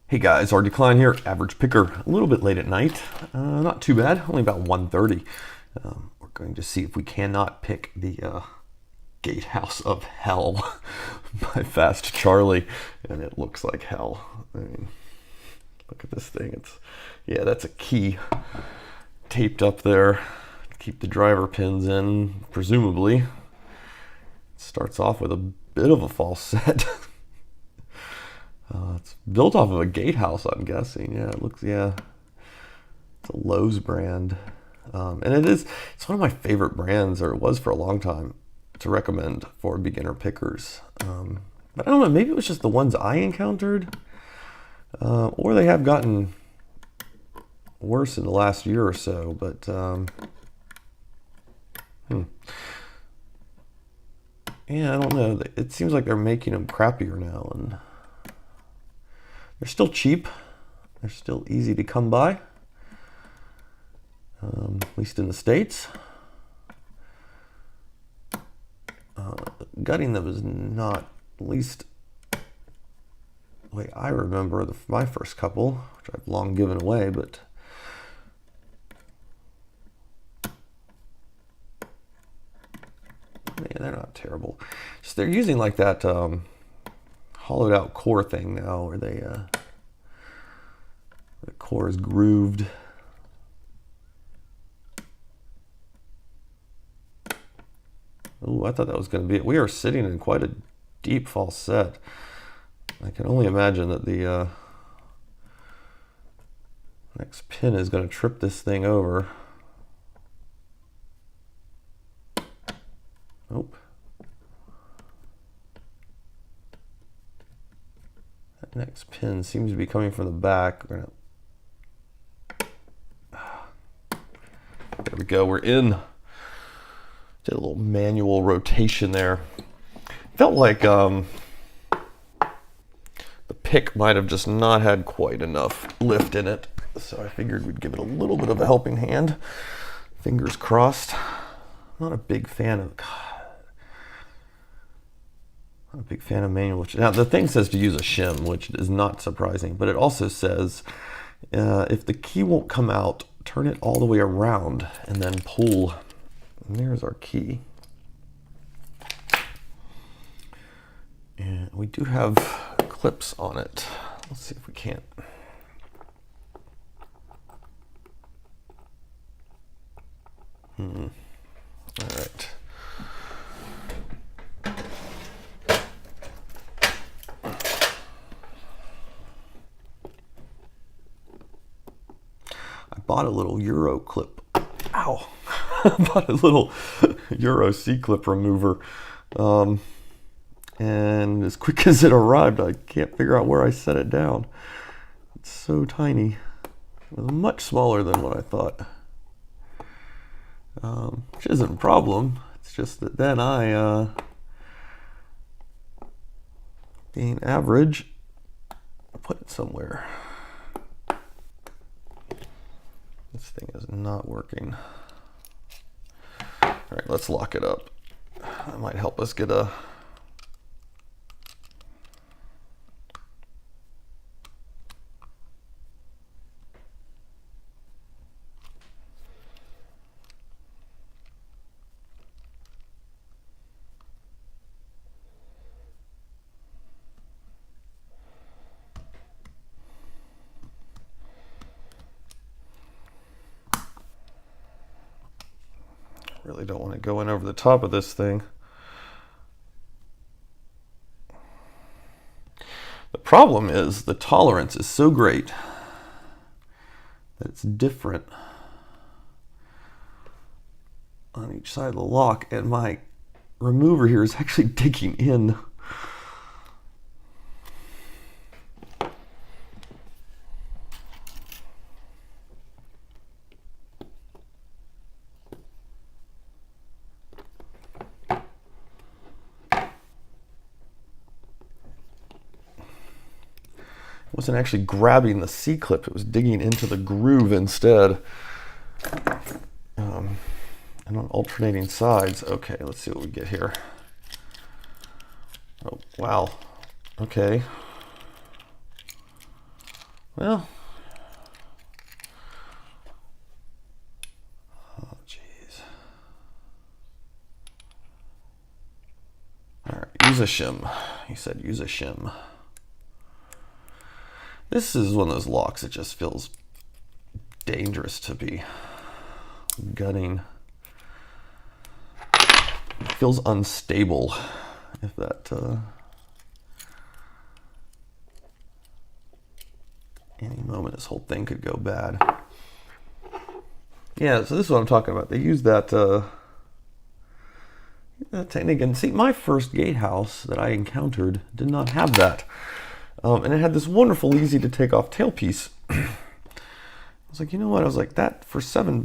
Hey guys, our decline here, average picker, a little bit late at night, not too bad, only about 1:30. We're going to see if we cannot pick the gatehouse of hell by FastCharlie, and it looks like hell. I mean, look at this thing. Yeah, that's a key taped up there to keep the driver pins in, presumably. It starts off with a bit of a false set. It's built off of a gatehouse, I'm guessing. Yeah, it looks, yeah. It's a Lowe's brand. And it's one of my favorite brands, or it was for a long time, to recommend for beginner pickers. But I don't know, maybe it was just the ones I encountered, or they have gotten worse in the last year or so, but yeah, I don't know. It seems like they're making them crappier now, and they're still cheap. They're still easy to come by, at least in the States. Gutting them is not, at least the way I remember my first couple, which I've long given away, but man, they're not terrible. Just they're using like that hollowed out core thing now, where the core is grooved. Oh, I thought that was going to be it. We are sitting in quite a deep false set. I can only imagine that the next pin is going to trip this thing over. Nope. That next pin seems to be coming from the back. We're gonna... There we go. We're in. Did a little manual rotation there. Felt like the pick might have just not had quite enough lift in it, so I figured we'd give it a little bit of a helping hand. Fingers crossed. Not a big fan of. Not a big fan of manual. Now the thing says to use a shim, which is not surprising, but it also says if the key won't come out, turn it all the way around and then pull. And there's our key. And we do have clips on it. Let's see if we can't. All right. I bought a little Euro clip. Ow. I bought a little Euro C-clip remover. And as quick as it arrived, I can't figure out where I set it down. It's so tiny. It was much smaller than what I thought. Which isn't a problem. It's just that then I, being average, I put it somewhere. This thing is not working. All right, let's lock it up. That might help us get a... Really don't want to go in over the top of this thing. The problem is the tolerance is so great that it's different on each side of the lock, and my remover here is actually digging in. Wasn't actually grabbing the C-clip, it was digging into the groove instead. And on alternating sides. Okay, let's see what we get here. Oh, wow. Okay. Well, oh jeez. All right, use a shim. He said use a shim. This is one of those locks that just feels dangerous to be gutting. It feels unstable. If that any moment this whole thing could go bad. Yeah, so this is what I'm talking about. They use that technique. And see, my first gatehouse that I encountered did not have that. And it had this wonderful, easy to take off tailpiece. I was like, you know what? I was like, that for $7,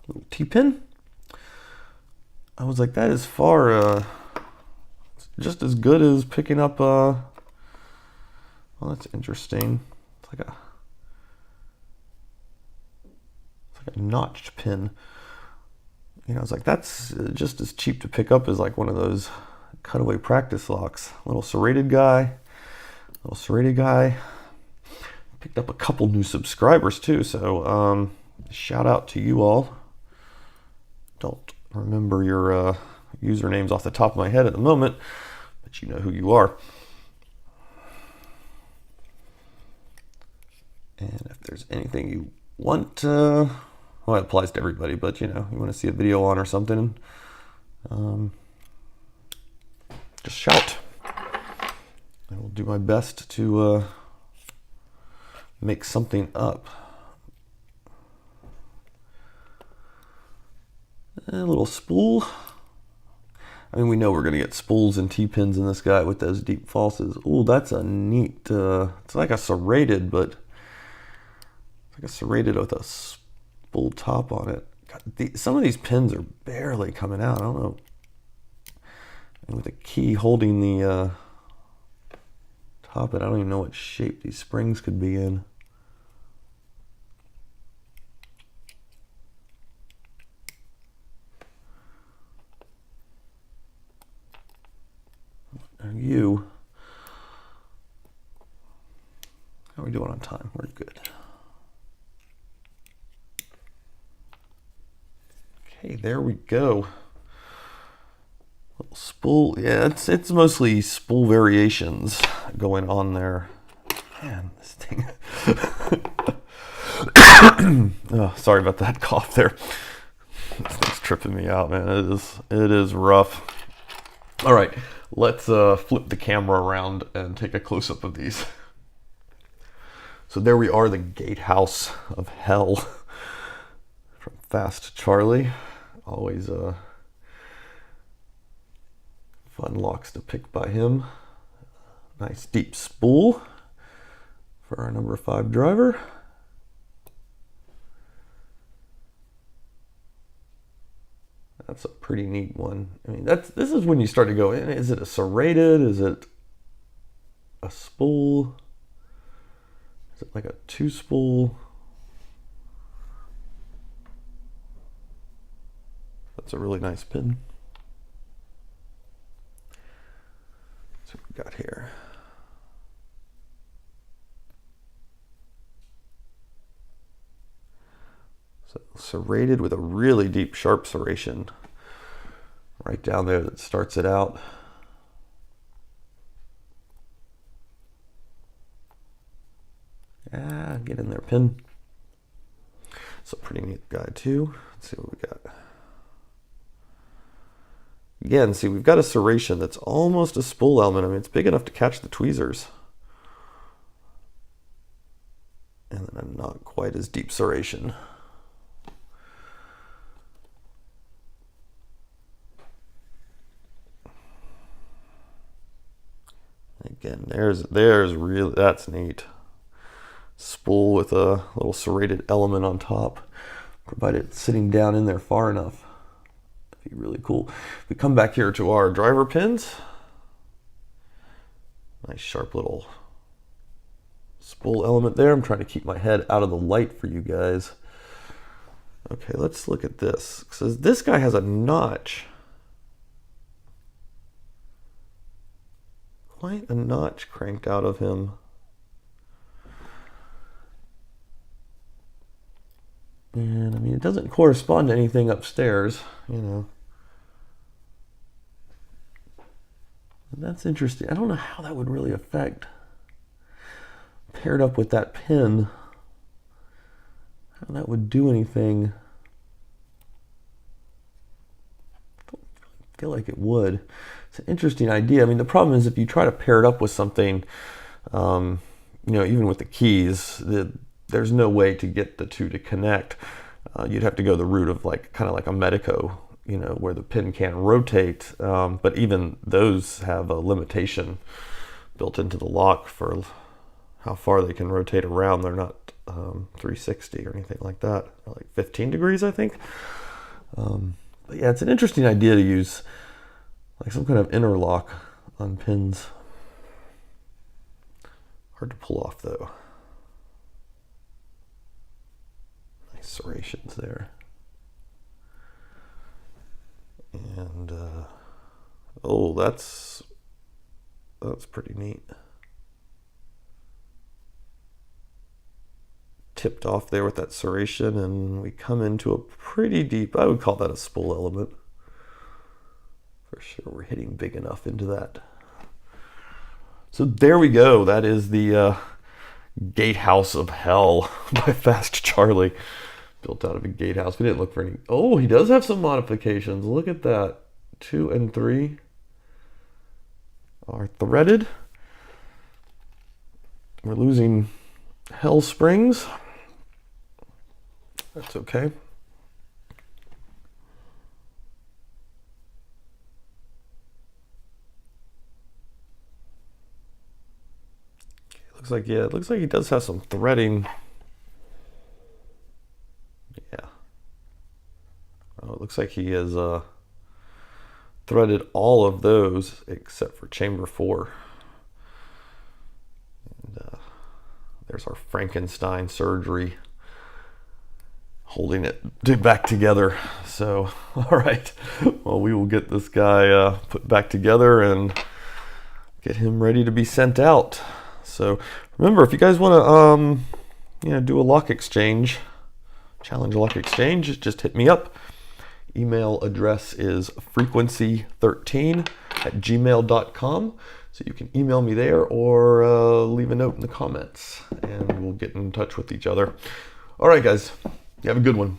little T-pin. I was like, that is far, just as good as picking up, well, that's interesting. It's like a notched pin. You know, I was like, that's just as cheap to pick up as like one of those cutaway practice locks. Little serrated guy. Picked up a couple new subscribers too, so shout out to you all. Don't remember your usernames off the top of my head at the moment, but you know who you are. And if there's anything you want, well, it applies to everybody, but you know, you want to see a video on or something, just shout. I will do my best to make something up. A little spool. I mean, we know we're going to get spools and T-pins in this guy with those deep falses. Ooh, that's a neat, it's like a serrated, but it's like a serrated with a spool top on it. God, some of these pins are barely coming out. I don't know. And with a key holding the top, I don't even know what shape these springs could be in. How are we doing on time? We're good. Okay, there we go. Little spool. Yeah, it's mostly spool variations going on there. Man, this thing. Oh, sorry about that cough there. This thing's tripping me out, man. It is rough. All right, let's flip the camera around and take a close-up of these. So there we are, the gatehouse of HeLL from FastCharlie. Always fun locks to pick by him. Nice deep spool for our number 5 driver. That's a pretty neat one. I mean, this is when you start to go in. Is it a serrated? Is it a spool? Is it like a 2-spool? That's a really nice pin. That's what we got here. So serrated with a really deep sharp serration right down there that starts it out. Yeah, get in there, pin. It's a pretty neat guy too. Let's see what we got. Again, see, we've got a serration that's almost a spool element. I mean, it's big enough to catch the tweezers. And then I'm not quite as deep serration. Again, there's really, that's neat. Spool with a little serrated element on top, provided it's sitting down in there far enough. That'd be really cool. If we come back here to our driver pins, nice sharp little spool element there. I'm trying to keep my head out of the light for you guys. Okay, let's look at this. It says this guy has a notch. Quite a notch cranked out of him. it doesn't correspond to anything upstairs, you know. And that's interesting. I don't know how that would really affect paired up with that pin, how that would do anything. I don't feel like it would. It's an interesting idea. I mean, the problem is if you try to pair it up with something, you know, even with the keys, there's no way to get the two to connect. You'd have to go the route of like kind of like a Medico, you know, where the pin can't rotate. But even those have a limitation built into the lock for how far they can rotate around. They're not 360 or anything like that. They're like 15 degrees, I think. But yeah, it's an interesting idea to use like some kind of interlock on pins. Hard to pull off though. Nice serrations there. And oh, that's pretty neat. Tipped off there with that serration, and we come into a pretty deep, I would call that a spool element. For sure, we're hitting big enough into that. So there we go. That is the gatehouse of HeLL by FastCharlie, built out of a gatehouse. We didn't look for any. Oh, he does have some modifications. Look at that. 2 and 3 are threaded. We're losing HeLL springs. That's okay. Looks like, yeah, it looks like he does have some threading. Yeah. Oh, it looks like he has threaded all of those except for chamber 4. And there's our Frankenstein surgery holding it back together. So, all right. Well, we will get this guy put back together and get him ready to be sent out. So remember, if you guys want to do a lock exchange, challenge lock exchange, just hit me up. Email address is frequency13@gmail.com. So you can email me there or leave a note in the comments and we'll get in touch with each other. All right, guys, you have a good one.